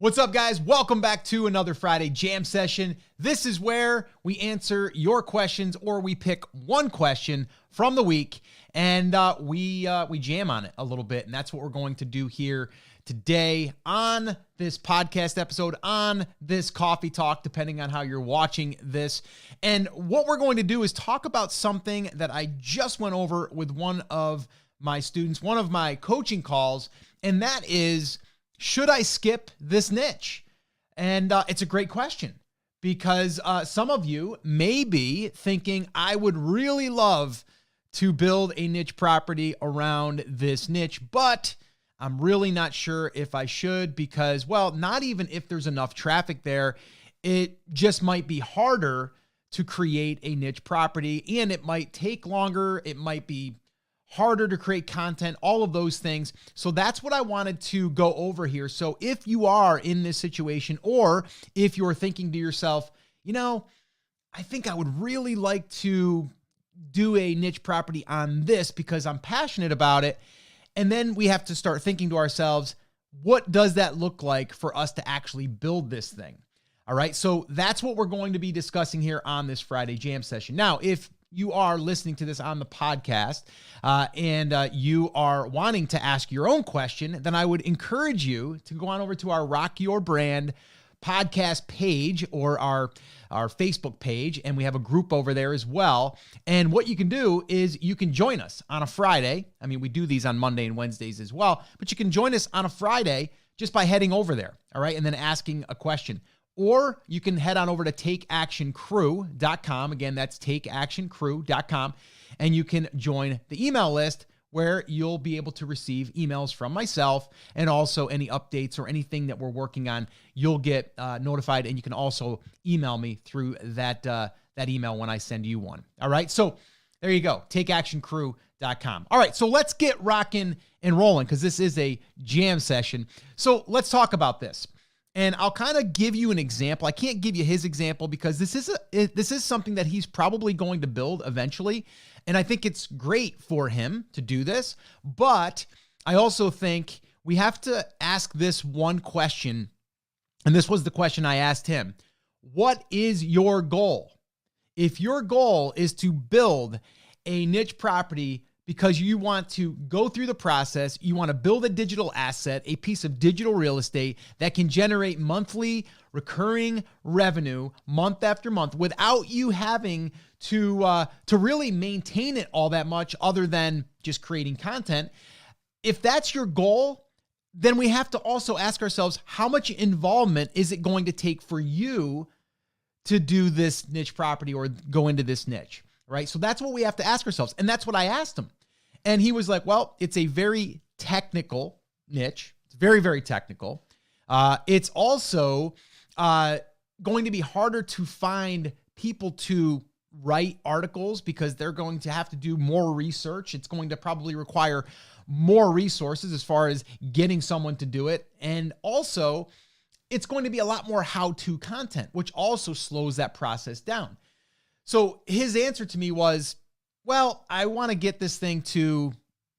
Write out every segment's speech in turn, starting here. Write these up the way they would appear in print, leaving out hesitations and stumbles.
What's up, guys? Welcome back to another Friday Jam session. This is where we answer your questions, or we pick one question from the week and we jam on it a little bit. And that's what we're going to do here today on this podcast episode, on this coffee talk, depending on how you're watching this. And what we're going to do is talk about something that I just went over with one of my students, one of my coaching calls, and that is, should I skip this niche? And it's a great question because some of you may be thinking, I would really love to build a niche property around this niche, but I'm really not sure if I should because, well, not even if there's enough traffic there, it just might be harder to create a niche property and it might take longer. It might be harder to create content, all of those things. So that's what I wanted to go over here. So if you are in this situation, or if you're thinking to yourself, you know, I think I would really like to do a niche property on this because I'm passionate about it. And then we have to start thinking to ourselves, what does that look like for us to actually build this thing? All right. So that's what we're going to be discussing here on this Friday Jam session. Now, if you are listening to this on the podcast and you are wanting to ask your own question, then I would encourage you to go on over to our Rock Your Brand podcast page or our Facebook page, and we have a group over there as well. And what you can do is you can join us on a Friday. I mean, we do these on Monday and Wednesdays as well, but you can join us on a Friday just by heading over there, all right, and then asking a question. Or you can head on over to takeactioncrew.com. Again, that's takeactioncrew.com. And you can join the email list where you'll be able to receive emails from myself and also any updates or anything that we're working on. You'll get notified, and you can also email me through that email when I send you one. All right. So there you go. Takeactioncrew.com. All right. So let's get rocking and rolling because this is a jam session. So let's talk about this. And I'll kind of give you an example. I can't give you his example because this is something that he's probably going to build eventually. And I think it's great for him to do this. But I also think we have to ask this one question. And this was the question I asked him. What is your goal? If your goal is to build a niche property because you want to go through the process, you want to build a digital asset, a piece of digital real estate that can generate monthly recurring revenue month after month without you having to really maintain it all that much other than just creating content. If that's your goal, then we have to also ask ourselves, how much involvement is it going to take for you to do this niche property or go into this niche, right? So that's what we have to ask ourselves. And that's what I asked him. And he was like, well, it's a very technical niche. It's very, very technical. It's also going to be harder to find people to write articles because they're going to have to do more research. It's going to probably require more resources as far as getting someone to do it. And also, it's going to be a lot more how-to content, which also slows that process down. So his answer to me was, well, I want to get this thing to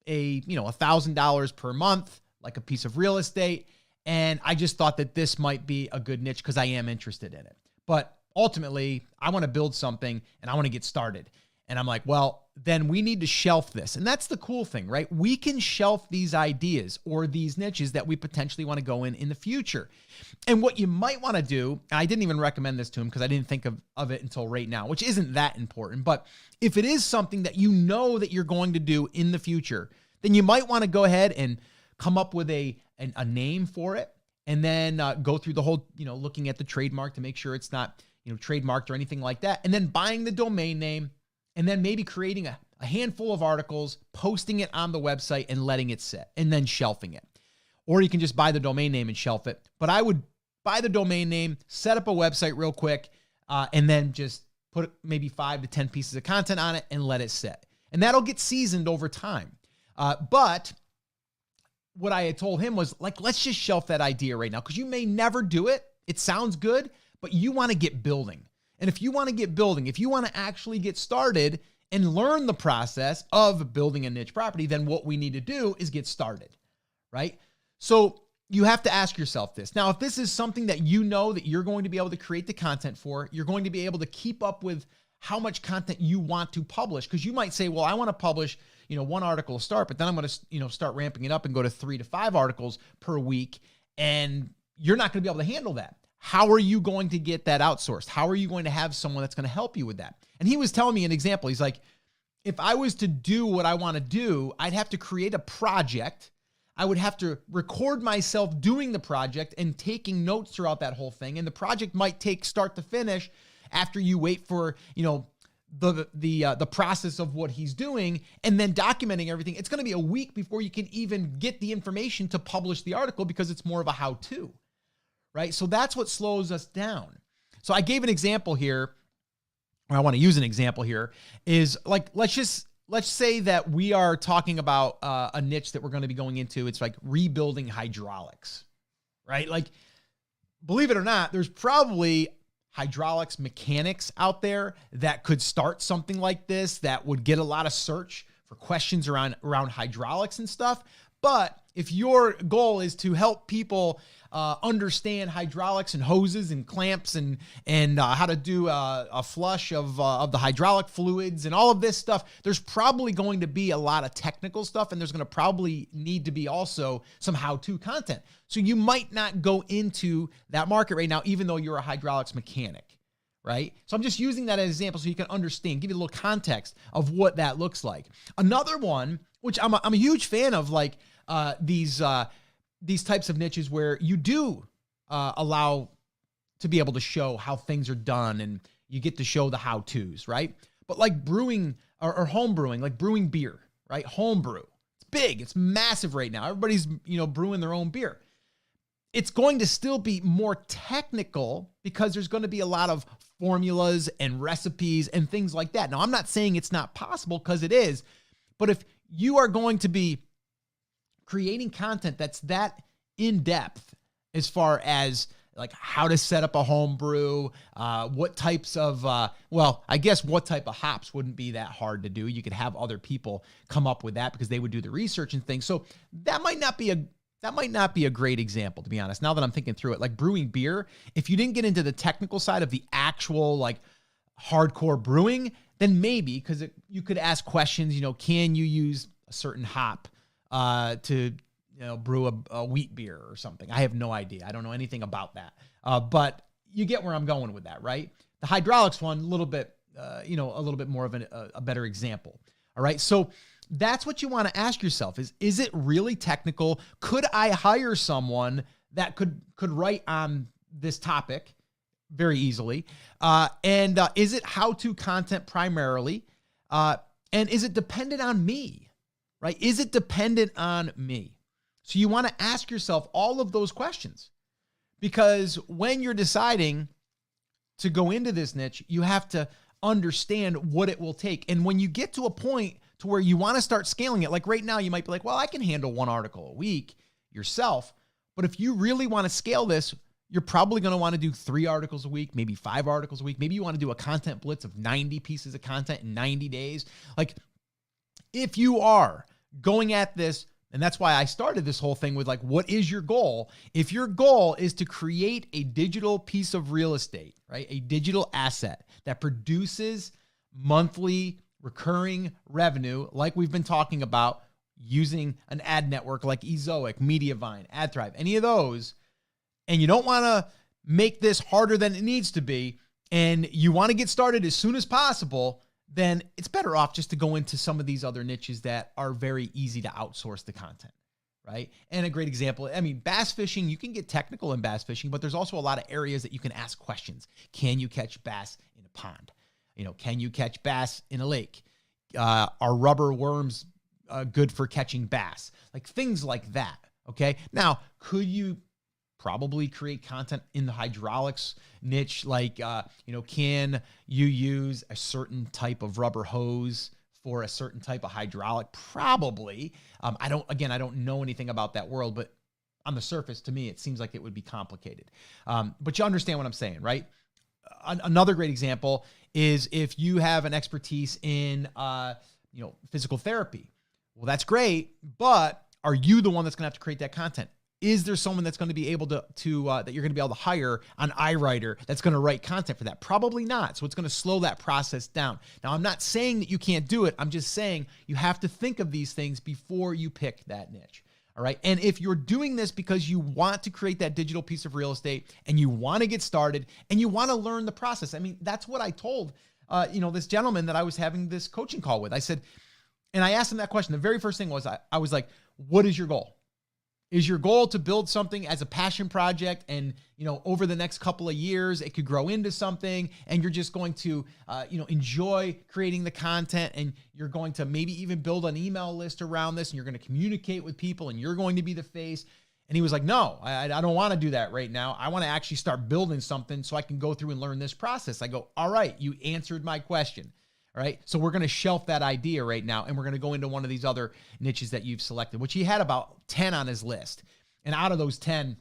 $1,000 per month, like a piece of real estate. And I just thought that this might be a good niche because I am interested in it. But ultimately, I want to build something and I want to get started. And I'm like, well, then we need to shelf this. And that's the cool thing, right? We can shelf these ideas or these niches that we potentially want to go in the future. And what you might want to do, and I didn't even recommend this to him because I didn't think of it until right now, which isn't that important. But if it is something that you know that you're going to do in the future, then you might want to go ahead and come up with a name for it. And then go through the whole, looking at the trademark to make sure it's not, trademarked or anything like that. And then buying the domain name. And then maybe creating a handful of articles, posting it on the website and letting it sit, and then shelving it. Or you can just buy the domain name and shelf it. But I would buy the domain name, set up a website real quick, and then just put maybe 5 to 10 pieces of content on it and let it sit. And that'll get seasoned over time. But what I had told him was, like, let's just shelf that idea right now because you may never do it. It sounds good, but you want to get building. And if you want to get building, if you want to actually get started and learn the process of building a niche property, then what we need to do is get started, right? So you have to ask yourself this. Now, if this is something that you know that you're going to be able to create the content for, you're going to be able to keep up with how much content you want to publish. Because you might say, well, I want to publish, one article to start, but then I'm going to, start ramping it up and go to 3 to 5 articles per week. And you're not going to be able to handle that. How are you going to get that outsourced? How are you going to have someone that's going to help you with that? And he was telling me an example. He's like, if I was to do what I want to do, I'd have to create a project. I would have to record myself doing the project and taking notes throughout that whole thing. And the project might take start to finish after you wait for, the process of what he's doing and then documenting everything. It's going to be a week before you can even get the information to publish the article because it's more of a how-to, right? So that's what slows us down. So I gave an example here, or I want to use an example here, is like, let's say that we are talking about a niche that we're going to be going into. It's like rebuilding hydraulics, right? Like, believe it or not, there's probably hydraulics mechanics out there that could start something like this that would get a lot of search for questions around hydraulics and stuff. But if your goal is to help people understand hydraulics and hoses and clamps and how to do a flush of the hydraulic fluids and all of this stuff, there's probably going to be a lot of technical stuff, and there's going to probably need to be also some how-to content. So you might not go into that market right now, even though you're a hydraulics mechanic, right? So I'm just using that as an example so you can understand, give you a little context of what that looks like. Another one, which I'm a huge fan of, like these types of niches where you do allow to be able to show how things are done and you get to show the how-tos, right? But like brewing or home brewing, like brewing beer, right? Home brew. It's big. It's massive right now. Everybody's, brewing their own beer. It's going to still be more technical because there's going to be a lot of formulas and recipes and things like that. Now, I'm not saying it's not possible, because it is, but if you are going to be creating content that's that in depth as far as like how to set up a home brew, what types of, I guess what type of hops wouldn't be that hard to do. You could have other people come up with that because they would do the research and things. So that might not be a great example, to be honest. Now that I'm thinking through it, like brewing beer, if you didn't get into the technical side of the actual like hardcore brewing, then maybe, because you could ask questions, can you use a certain hop to brew a wheat beer or something? I have no idea. I don't know anything about that. But you get where I'm going with that, right? The hydraulics one, a little bit more of a better example. All right. So that's what you want to ask yourself is it really technical? Could I hire someone that could write on this topic very easily? And is it how-to content primarily? And is it dependent on me? Right? Is it dependent on me? So you want to ask yourself all of those questions, because when you're deciding to go into this niche, you have to understand what it will take. And when you get to a point to where you want to start scaling it, like right now, you might be like, well, I can handle 1 article a week yourself. But if you really want to scale this, you're probably going to want to do 3 articles a week, maybe 5 articles a week. Maybe you want to do a content blitz of 90 pieces of content in 90 days. Like, if you are going at this, and that's why I started this whole thing with like, what is your goal? If your goal is to create a digital piece of real estate, right? A digital asset that produces monthly recurring revenue, like we've been talking about, using an ad network like Ezoic, Mediavine, AdThrive, any of those, and you don't want to make this harder than it needs to be, and you want to get started as soon as possible, then it's better off just to go into some of these other niches that are very easy to outsource the content, right? And a great example, bass fishing, you can get technical in bass fishing, but there's also a lot of areas that you can ask questions. Can you catch bass in a pond? Can you catch bass in a lake? Are rubber worms good for catching bass? Like things like that, okay? Now, could you probably create content in the hydraulics niche? Like, can you use a certain type of rubber hose for a certain type of hydraulic? Probably. I don't know anything about that world, but on the surface, to me, it seems like it would be complicated. But you understand what I'm saying, right? Another great example is if you have an expertise in, physical therapy. Well, that's great, but are you the one that's going to have to create that content? Is there someone that's going to be able to that you're going to be able to hire on iWriter that's going to write content for that? Probably not. So it's going to slow that process down. Now, I'm not saying that you can't do it. I'm just saying you have to think of these things before you pick that niche. All right. And if you're doing this because you want to create that digital piece of real estate and you want to get started and you want to learn the process. I mean, that's what I told, this gentleman that I was having this coaching call with. I said, and I asked him that question. The very first thing was, I was like, what is your goal? Is your goal to build something as a passion project and, over the next couple of years, it could grow into something and you're just going to, enjoy creating the content and you're going to maybe even build an email list around this and you're going to communicate with people and you're going to be the face? And he was like, no, I don't want to do that right now. I want to actually start building something so I can go through and learn this process. I go, all right, you answered my question. All right. So we're going to shelf that idea right now. And we're going to go into one of these other niches that you've selected, which he had about 10 on his list. And out of those 10,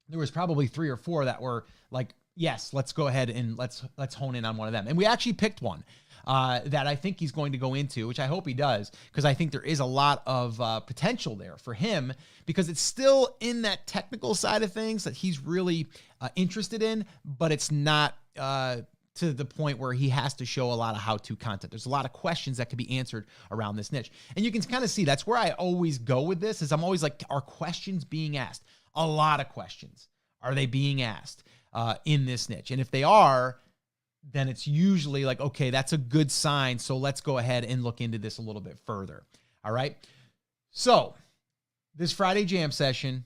there was probably 3 or 4 that were like, yes, let's go ahead and let's hone in on one of them. And we actually picked one that I think he's going to go into, which I hope he does, because I think there is a lot of potential there for him, because it's still in that technical side of things that he's really interested in, but it's not to the point where he has to show a lot of how-to content. There's a lot of questions that can be answered around this niche. And you can kind of see that's where I always go with this, is I'm always like, are questions being asked? A lot of questions. Are they being asked in this niche? And if they are, then it's usually like, okay, that's a good sign. So let's go ahead and look into this a little bit further. All right. So this Friday jam session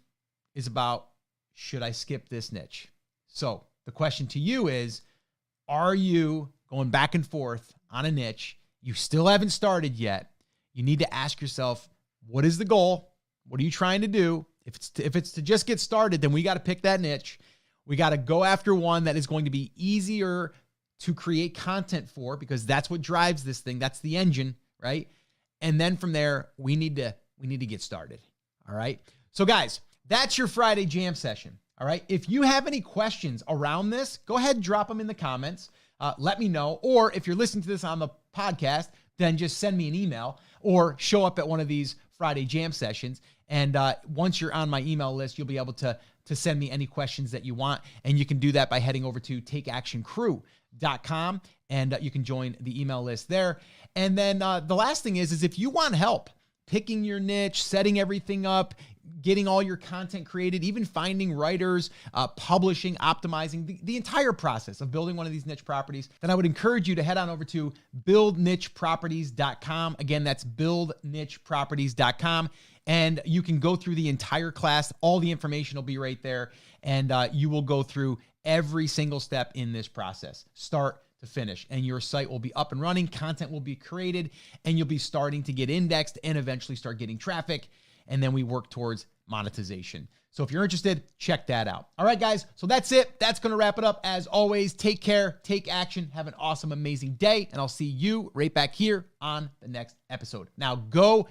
is about, should I skip this niche? So the question to you is, are you going back and forth on a niche? You still haven't started yet. You need to ask yourself, what is the goal? What are you trying to do? If it's to just get started, then we got to pick that niche. We got to go after one that is going to be easier to create content for, because that's what drives this thing. That's the engine, right? And then from there, we need to get started. All right. So guys, that's your Friday jam session. All right. If you have any questions around this, go ahead and drop them in the comments. Let me know. Or if you're listening to this on the podcast, then just send me an email or show up at one of these Friday jam sessions. And once you're on my email list, you'll be able to send me any questions that you want. And you can do that by heading over to takeactioncrew.com and you can join the email list there. And then the last thing is if you want help picking your niche, setting everything up, getting all your content created, even finding writers, publishing, optimizing, the entire process of building one of these niche properties, then I would encourage you to head on over to buildnicheproperties.com. Again, that's buildnicheproperties.com. And you can go through the entire class. All the information will be right there. And you will go through every single step in this process, start to finish. And your site will be up and running. Content will be created. And you'll be starting to get indexed and eventually start getting traffic. And then we work towards monetization. So if you're interested, check that out. All right, guys. So that's it. That's going to wrap it up. As always, take care, take action, have an awesome, amazing day. And I'll see you right back here on the next episode. Now go